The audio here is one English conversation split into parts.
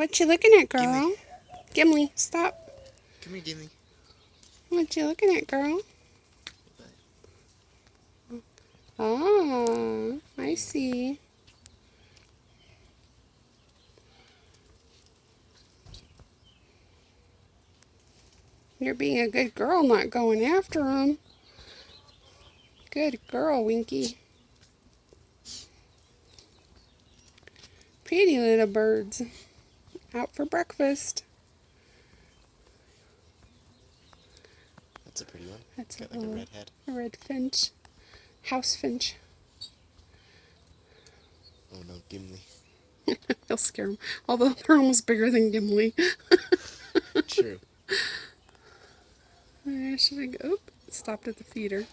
What you looking at, girl? Gimli, stop. Come here, Gimli. What you looking at, girl? Oh, I see. You're being a good girl, not going after him. Good girl, Winky. Pretty little birds. Out for breakfast. That's a pretty one. That's got a like a red head. A red finch. House finch. Oh no, Gimli. He'll scare them. Although they're almost bigger than Gimli. True. Should I go? Oop, stopped at the feeder.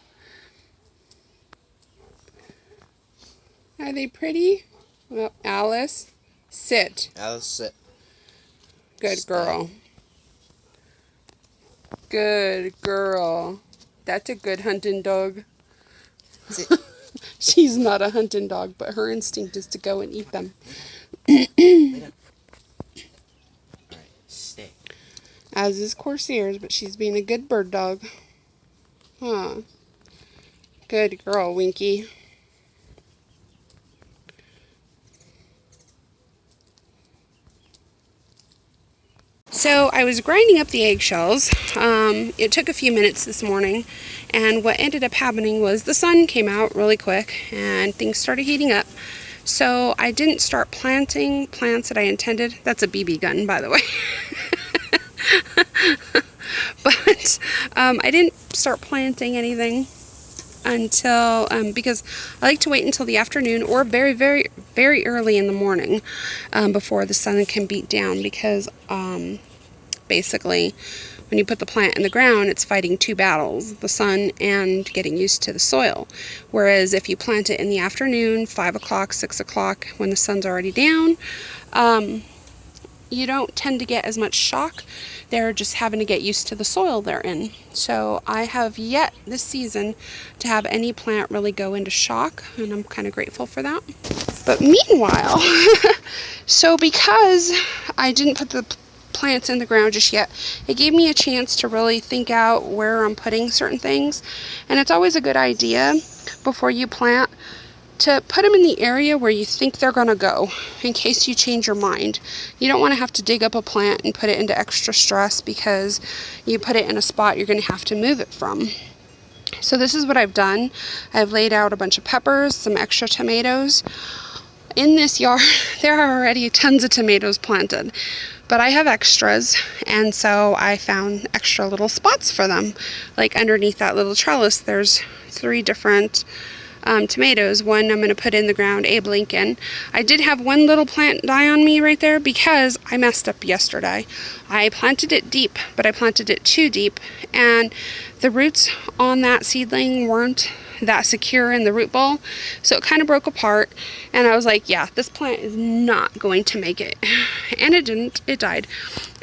Are they pretty? Well, Alice, sit. Alice, sit. Good girl. Good girl. That's a good hunting dog. Sit. She's not a hunting dog, but her instinct is to go and eat them. Lay down. Alright, stay. As is Corsair's, but she's being a good bird dog. Huh. Good girl, Winky. So I was grinding up the eggshells. It took a few minutes this morning, and what ended up happening was the sun came out really quick and things started heating up. So I didn't start planting plants that I intended. That's a BB gun, by the way. But I didn't start planting anything until because I like to wait until the afternoon or very, very, very early in the morning before the sun can beat down, because basically when you put the plant in the ground, it's fighting two battles, the sun and getting used to the soil. Whereas if you plant it in the afternoon, 5 o'clock, 6 o'clock, when the sun's already down, you don't tend to get as much shock. They're just having to get used to the soil they're in. So I have yet this season to have any plant really go into shock, and I'm kind of grateful for that. But meanwhile, so because I didn't put the plants in the ground just yet, it gave me a chance to really think out where I'm putting certain things. And it's always a good idea before you plant to put them in the area where you think they're going to go, in case you change your mind. You don't want to have to dig up a plant and put it into extra stress because you put it in a spot you're going to have to move it from. So this is what I've done. I've laid out a bunch of peppers, some extra tomatoes. In this yard, there are already tons of tomatoes planted, but I have extras, and so I found extra little spots for them. Like underneath that little trellis, there's 3 different tomatoes. One I'm going to put in the ground, Abe Lincoln. I did have one little plant die on me right there because I messed up yesterday. I planted it deep, but I planted it too deep, and the roots on that seedling weren't that secure in the root ball, so it kind of broke apart, and I was like, yeah, this plant is not going to make it. And it didn't. It died,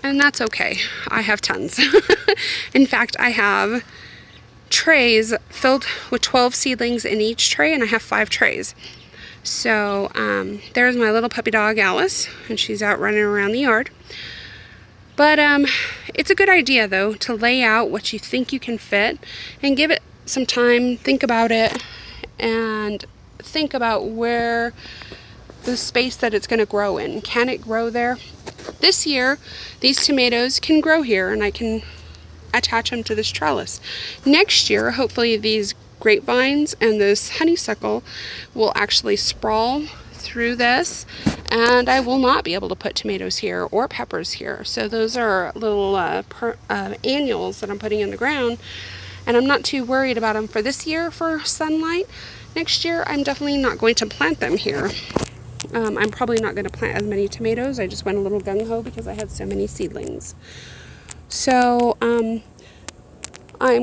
and that's okay. I have tons. In fact, I have trays filled with 12 seedlings in each tray, and I have 5 trays. So there's my little puppy dog Alice, and she's out running around the yard. But it's a good idea though to lay out what you think you can fit and give it some time. Think about it and think about where the space that it's going to grow in. Can it grow there? This year these tomatoes can grow here, and I can attach them to this trellis. Next year, hopefully these grapevines and this honeysuckle will actually sprawl through this, and I will not be able to put tomatoes here or peppers here. So those are little annuals that I'm putting in the ground, and I'm not too worried about them for this year for sunlight. Next year, I'm definitely not going to plant them here. I'm probably not going to plant as many tomatoes. I just went a little gung-ho because I had so many seedlings. So I'm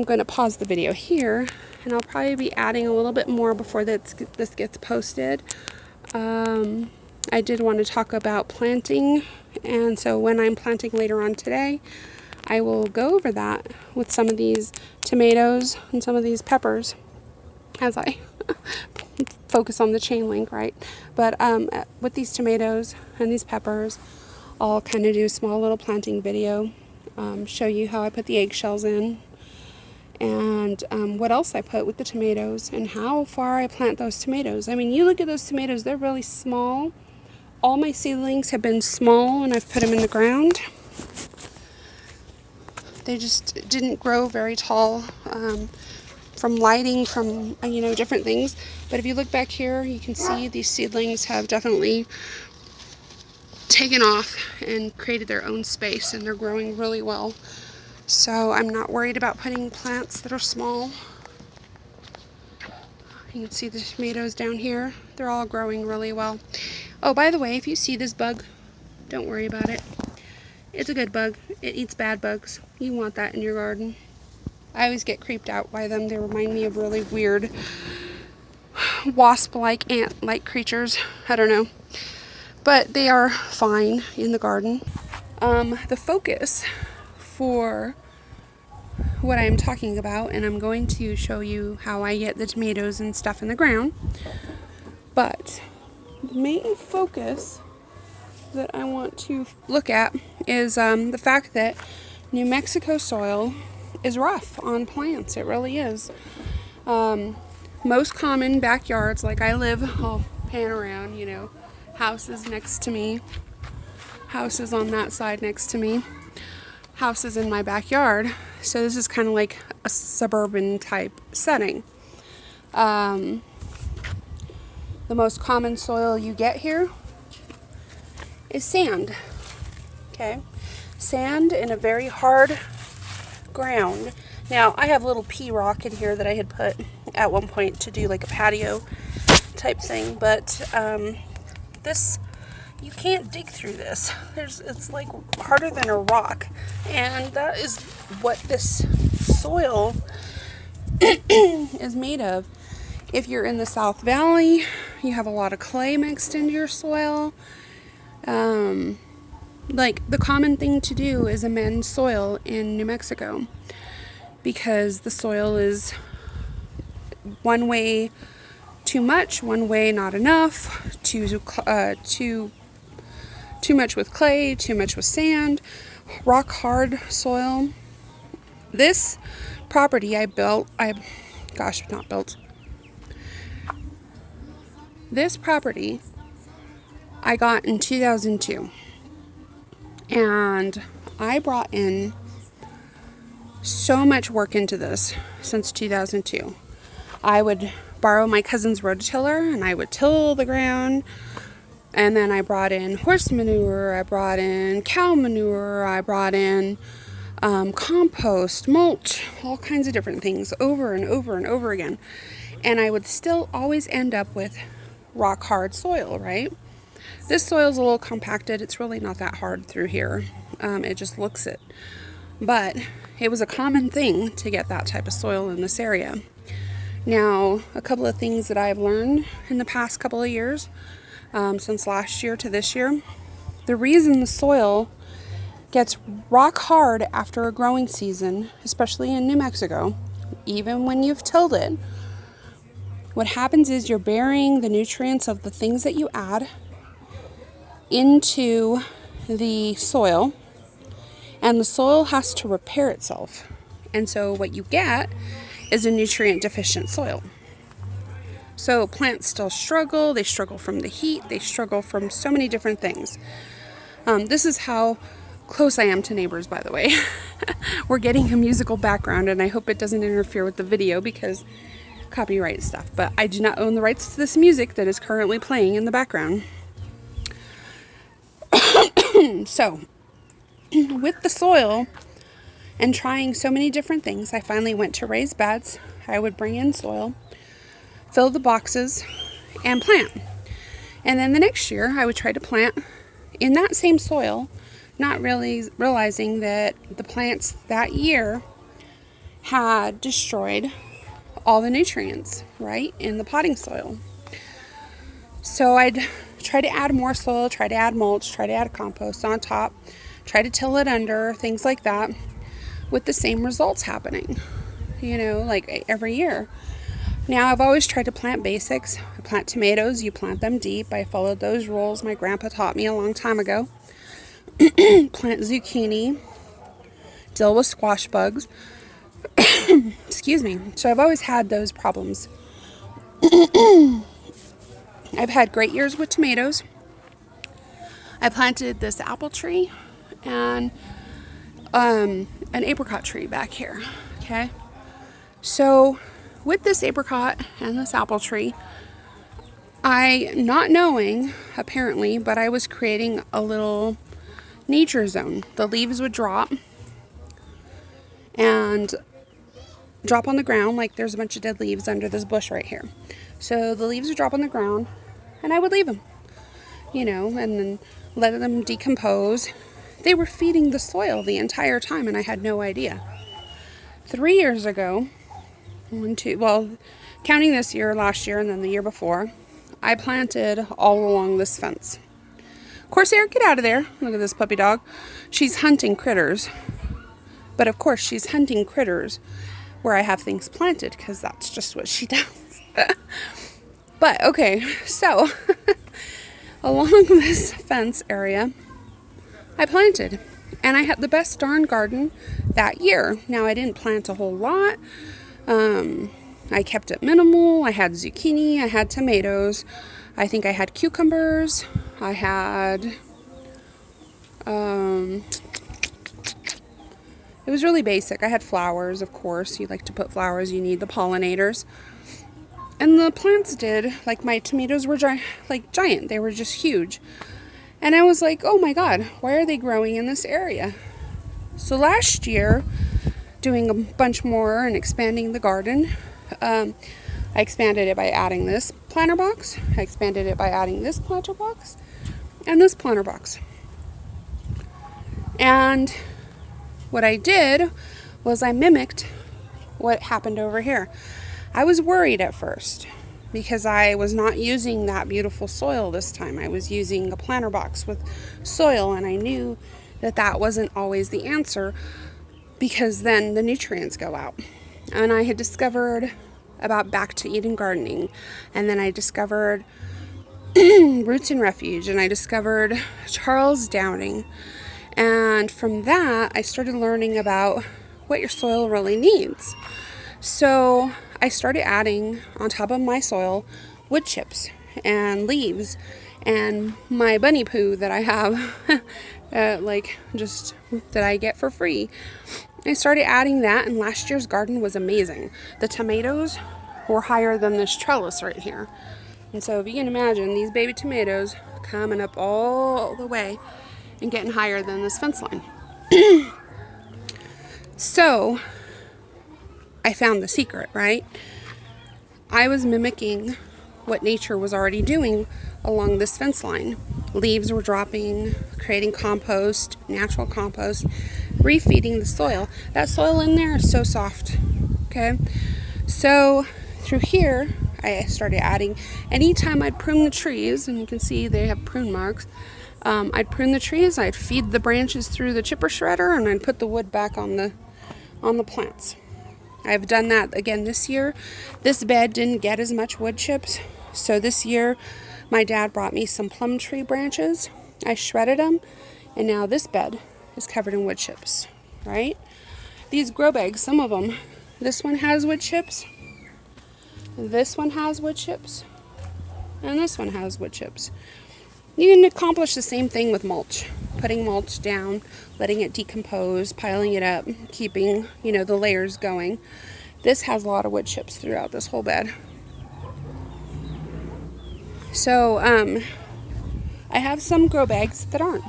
going to pause the video here, and I'll probably be adding a little bit more before this gets posted. I did want to talk about planting, and so when I'm planting later on today, I will go over that with some of these tomatoes and some of these peppers as I focus on the chain link, right? But with these tomatoes and these peppers, I'll kind of do a small little planting video, show you how I put the eggshells in, and what else I put with the tomatoes, and how far I plant those tomatoes. I mean, you look at those tomatoes, they're really small. All my seedlings have been small, and I've put them in the ground. They just didn't grow very tall, from lighting, from different things. But if you look back here, you can see these seedlings have definitely taken off and created their own space, and they're growing really well. So I'm not worried about putting plants that are small. You can see the tomatoes down here. They're all growing really well. Oh, by the way, if you see this bug, don't worry about it. It's a good bug. It eats bad bugs. You want that in your garden. I always get creeped out by them. They remind me of really weird wasp-like, ant-like creatures. I don't know. But they are fine in the garden. The focus for what I'm talking about, and I'm going to show you how I get the tomatoes and stuff in the ground, but the main focus that I want to look at is the fact that New Mexico soil is rough on plants. It really is. Most common backyards, like I live, I'll pan around, houses next to me, houses on that side next to me, houses in my backyard. So this is kind of like a suburban type setting. The most common soil you get here is sand. Okay, sand in a very hard ground. Now I have a little pea rock in here that I had put at one point to do like a patio type thing, but this, you can't dig through this. It's like harder than a rock, and that is what this soil is made of. If you're in the South Valley, you have a lot of clay mixed into your soil. Like the common thing to do is amend soil in New Mexico, because the soil is one way too much, one way not enough, too much with clay, too much with sand, rock hard soil. This property this property I got in 2002, and I brought in so much work into this since 2002. I would borrow my cousin's rototiller and I would till the ground, and then I brought in horse manure, I brought in cow manure, I brought in compost, mulch, all kinds of different things over and over and over again. And I would still always end up with rock hard soil, right? This soil is a little compacted. It's really not that hard through here. It just looks it. But it was a common thing to get that type of soil in this area. Now, a couple of things that I've learned in the past couple of years, since last year to this year, the reason the soil gets rock hard after a growing season, especially in New Mexico, even when you've tilled it, what happens is you're burying the nutrients of the things that you add into the soil, and the soil has to repair itself. And so what you get is a nutrient deficient soil. So plants still struggle. They struggle from the heat. They struggle from so many different things. This is how close I am to neighbors, by the way. We're getting a musical background, and I hope it doesn't interfere with the video because copyright stuff. But I do not own the rights to this music that is currently playing in the background. So, with the soil and trying so many different things, I finally went to raised beds. I would bring in soil, fill the boxes, and plant. And then the next year, I would try to plant in that same soil, not really realizing that the plants that year had destroyed all the nutrients, right, in the potting soil. So I'd try to add more soil, try to add mulch, try to add compost on top, try to till it under, things like that, with the same results happening, like every year. Now, I've always tried to plant basics. I plant tomatoes, you plant them deep. I followed those rules my grandpa taught me a long time ago. plant zucchini, deal with squash bugs. Excuse me. So I've always had those problems. I've had great years with tomatoes. I planted this apple tree and an apricot tree back here. Okay. So with this apricot and this apple tree, not knowing apparently, but I was creating a little nature zone. The leaves would drop and drop on the ground, like there's a bunch of dead leaves under this bush right here. So the leaves would drop on the ground and I would leave them, and then let them decompose. They were feeding the soil the entire time and I had no idea. 3 years ago, counting this year, last year, and then the year before, I planted all along this fence. Corsair, get out of there. Look at this puppy dog. She's hunting critters. But of course, she's hunting critters where I have things planted because that's just what she does. But, okay, so along this fence area, I planted. And I had the best darn garden that year. Now, I didn't plant a whole lot. I kept it minimal. I had zucchini. I had tomatoes. I think I had cucumbers. I had, it was really basic. I had flowers, of course. You like to put flowers. You need the pollinators. And the plants did, like my tomatoes were giant. They were just huge. And I was like, oh my God, why are they growing in this area? So last year, doing a bunch more and expanding the garden, I expanded it by adding this planter box. I expanded it by adding this planter box and this planter box. And what I did was I mimicked what happened over here. I was worried at first because I was not using that beautiful soil this time. I was using a planter box with soil, and I knew that that wasn't always the answer because then the nutrients go out. And I had discovered about back to Eden gardening, and then I discovered Roots and Refuge, and I discovered Charles Downing. And from that, I started learning about what your soil really needs. So I started adding on top of my soil wood chips and leaves and my bunny poo that I have, that I get for free. I started adding that, and last year's garden was amazing. The tomatoes were higher than this trellis right here. And so if you can imagine, these baby tomatoes coming up all the way and getting higher than this fence line. So I found the secret, right? I was mimicking what nature was already doing along this fence line. Leaves were dropping, creating compost, natural compost, refeeding the soil. That soil in there is so soft, okay? So through here, I started adding, anytime I'd prune the trees, and you can see they have prune marks, I'd prune the trees, I'd feed the branches through the chipper shredder, and I'd put the wood back on the plants. I've done that again this year. This bed didn't get as much wood chips, so this year my dad brought me some plum tree branches. I shredded them, and now this bed is covered in wood chips, right? These grow bags, some of them, this one has wood chips, this one has wood chips, and this one has wood chips. You can accomplish the same thing with mulch. Putting mulch down, letting it decompose, piling it up, keeping, the layers going. This has a lot of wood chips throughout this whole bed. So, I have some grow bags that aren't.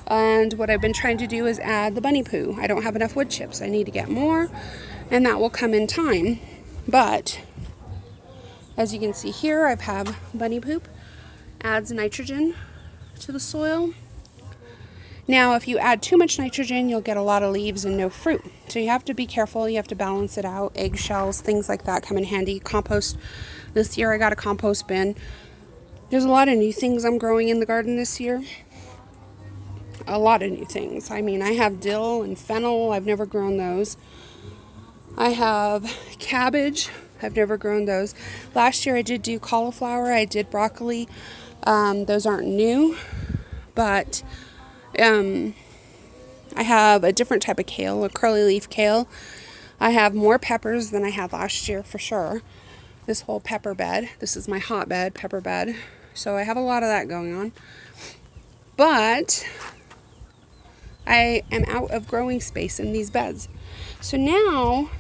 And what I've been trying to do is add the bunny poo. I don't have enough wood chips. I need to get more, and that will come in time. But, as you can see here, I've had bunny poop. Adds nitrogen to the soil. Now, if you add too much nitrogen, you'll get a lot of leaves and no fruit. So you have to be careful. You have to balance it out. Eggshells, things like that come in handy. Compost. This year I got a compost bin. There's a lot of new things I'm growing in the garden this year. A lot of new things. I mean, I have dill and fennel. I've never grown those. I have cabbage. I've never grown those. Last year I did do cauliflower. I did broccoli. Those aren't new, but I have a different type of kale, a curly leaf kale. I have more peppers than I had last year for sure. This whole pepper bed. This is my hotbed, pepper bed. So I have a lot of that going on. But I am out of growing space in these beds. So now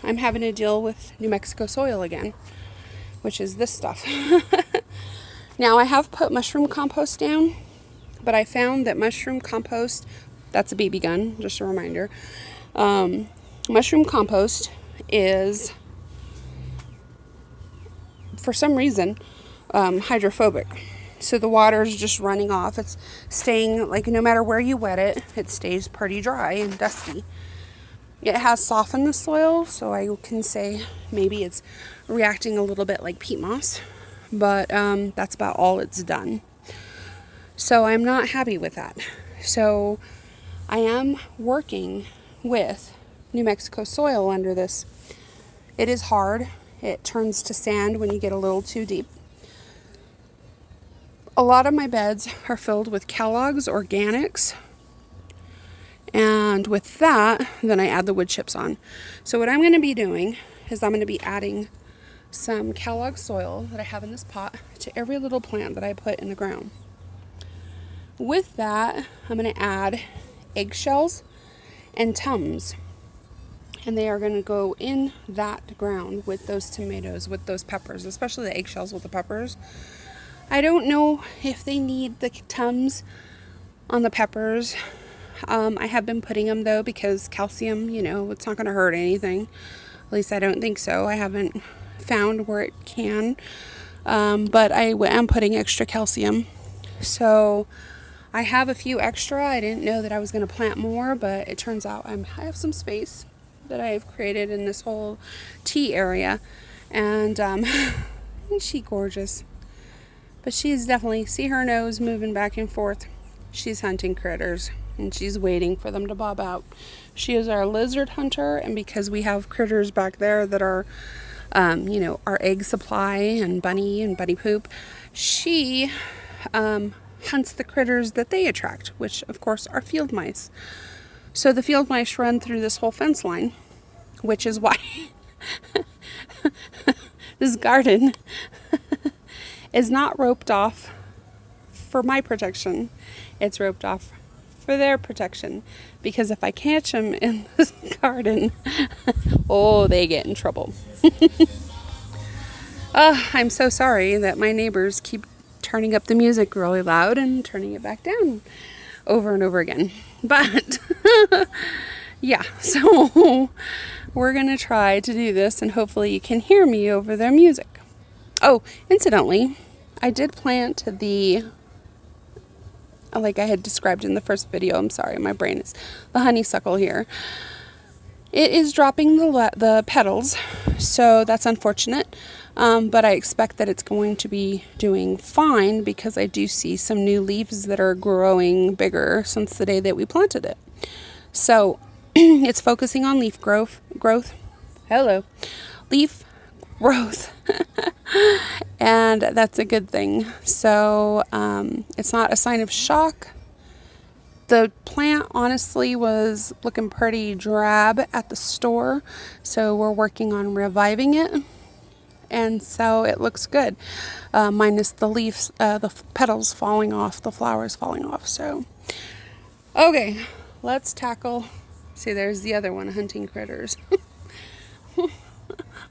I'm having to deal with New Mexico soil again, which is this stuff. Now I have put mushroom compost down, but I found that mushroom compost, that's a BB gun, just a reminder. Mushroom compost is, for some reason, hydrophobic. So the water is just running off. It's staying, like, no matter where you wet it, it stays pretty dry and dusty. It has softened the soil, so I can say maybe it's reacting a little bit like peat moss, but that's about all it's done. So I'm not happy with that. So I am working with New Mexico soil under this. It is hard. It turns to sand when you get a little too deep. A lot of my beds are filled with Kellogg's Organics, and with that, then I add the wood chips on. So what I'm going to be doing is I'm going to be adding some Kellogg soil that I have in this pot to every little plant that I put in the ground. With that, I'm going to add eggshells and Tums, and they are going to go in that ground with those tomatoes, with those peppers, especially the eggshells with the peppers. I don't know if they need the Tums on the peppers. I have been putting them though, because calcium, it's not going to hurt anything. At least I don't think so. I haven't found where it can. But I am putting extra calcium. So I have a few extra. I didn't know that I was going to plant more, but it turns out I have some space that I've created in this whole tea area. And isn't she gorgeous? But she's definitely, see her nose moving back and forth. She's hunting critters, and she's waiting for them to bob out. She is our lizard hunter, and because we have critters back there that are, our egg supply and bunny poop, she hunts the critters that they attract, which of course are field mice. So the field mice run through this whole fence line, which is why this garden is not roped off for my protection. It's roped off for their protection, because if I catch them in this garden, they get in trouble. I'm so sorry that my neighbors keep turning up the music really loud and turning it back down over and over again. But yeah, so we're gonna try to do this, and hopefully you can hear me over their music. Oh, incidentally, I did plant like I had described in the first video. I'm sorry, my brain is the honeysuckle here. It is dropping the petals, so that's unfortunate. But I expect that it's going to be doing fine, because I do see some new leaves that are growing bigger since the day that we planted it. So it's focusing on leaf growth. Hello. Leaf growth. And that's a good thing. So it's not a sign of shock. The plant honestly was looking pretty drab at the store, so we're working on reviving it, and so it looks good, minus the leaves, the petals falling off, the flowers falling off. So okay, let's tackle, see, there's the other one, hunting critters.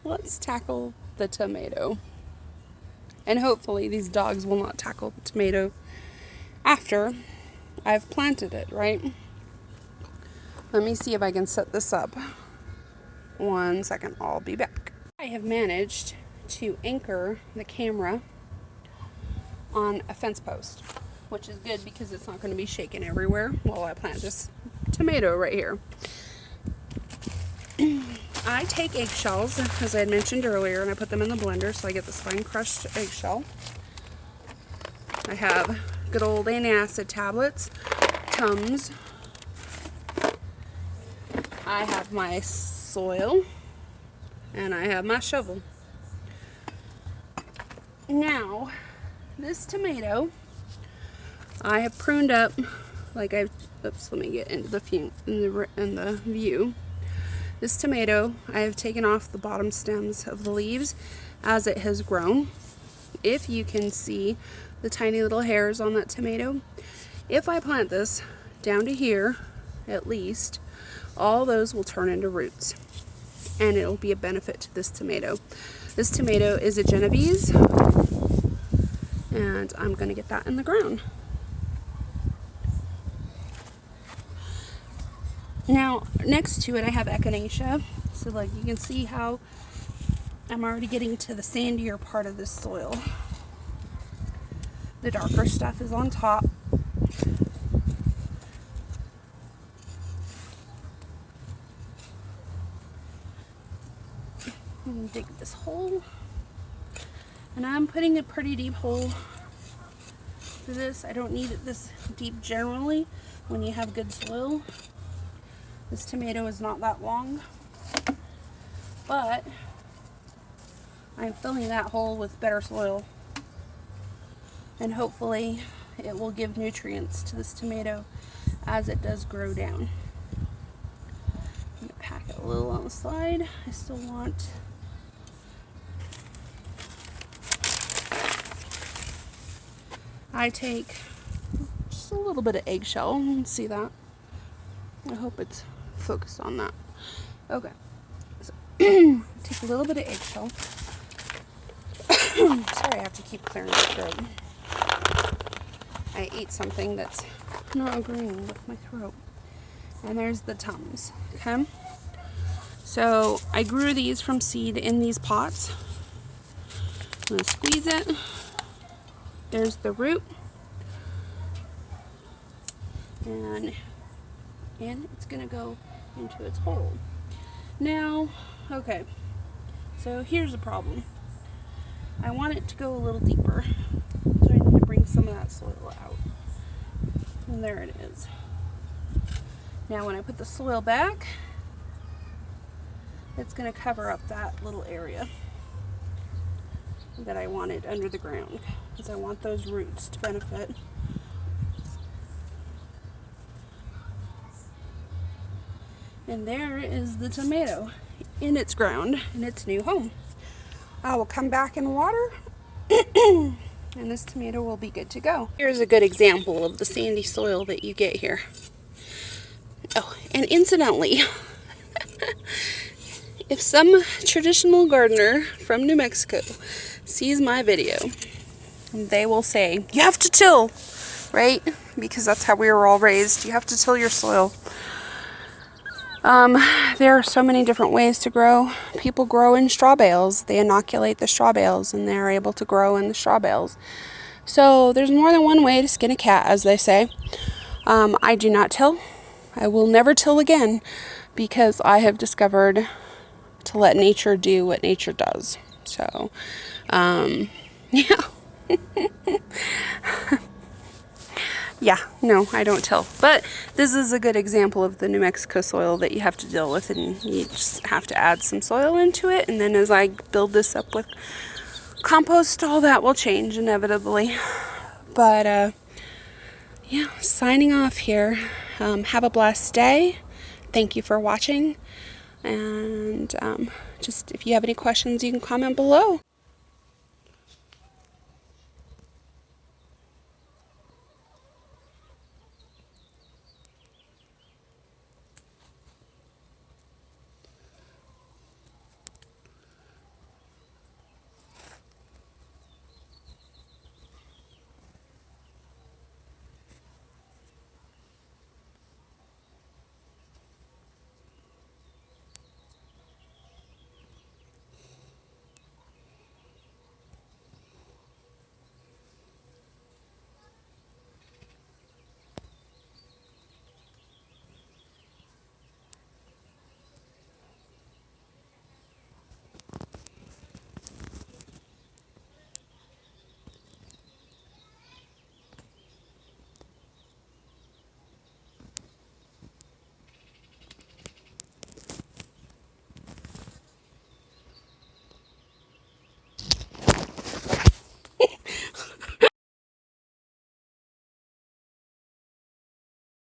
Let's tackle the tomato, and hopefully these dogs will not tackle the tomato after I've planted it, right? Let me see if I can set this up. 1 second, I'll be back. I have managed to anchor the camera on a fence post, which is good because it's not going to be shaking everywhere while I plant this tomato right here. I take eggshells, as I had mentioned earlier, and I put them in the blender so I get this fine crushed eggshell. I have good old antacid tablets, Tums. I have my soil, and I have my shovel. Now, this tomato I have pruned up oops, let me get into the view. This tomato, I have taken off the bottom stems of the leaves as it has grown. If you can see the tiny little hairs on that tomato, if I plant this down to here, at least, all those will turn into roots, and it will be a benefit to this tomato. This tomato is a Genovese, and I'm going to get that in the ground. Now, next to it, I have echinacea. So, like, you can see how I'm already getting to the sandier part of this soil. The darker stuff is on top. And dig this hole. And I'm putting a pretty deep hole for this. I don't need it this deep generally when you have good soil. This tomato is not that long, but I'm filling that hole with better soil, and hopefully it will give nutrients to this tomato as it does grow down. I'm going to pack it a little on the side. I still want I take just a little bit of eggshell. You can see that. I hope it's focused on that. Okay. So, take a little bit of eggshell. Sorry, I have to keep clearing my throat. I ate something that's not agreeing with my throat. And there's the Tums. Okay. So I grew these from seed in these pots. I'm going to squeeze it. There's the root. And it's going to go into its hole. Now, okay, so here's the problem. I want it to go a little deeper, so I need to bring some of that soil out. And there it is. Now when I put the soil back, it's going to cover up that little area that I wanted under the ground, because I want those roots to benefit. And there is the tomato in its ground, in its new home. I will come back and water, and this tomato will be good to go. Here's a good example of the sandy soil that you get here. Oh, and incidentally, if some traditional gardener from New Mexico sees my video, they will say, you have to till, right? Because that's how we were all raised. You have to till your soil. There are so many different ways to grow. People grow in straw bales. They inoculate the straw bales, and they're able to grow in the straw bales. So there's more than one way to skin a cat, as they say. I do not till. I will never till again, because I have discovered to let nature do what nature does. So, yeah. Yeah, no, I don't till. But this is a good example of the New Mexico soil that you have to deal with, and you just have to add some soil into it. And then as I build this up with compost, all that will change inevitably. But, yeah, signing off here. Have a blessed day. Thank you for watching. And just if you have any questions, you can comment below.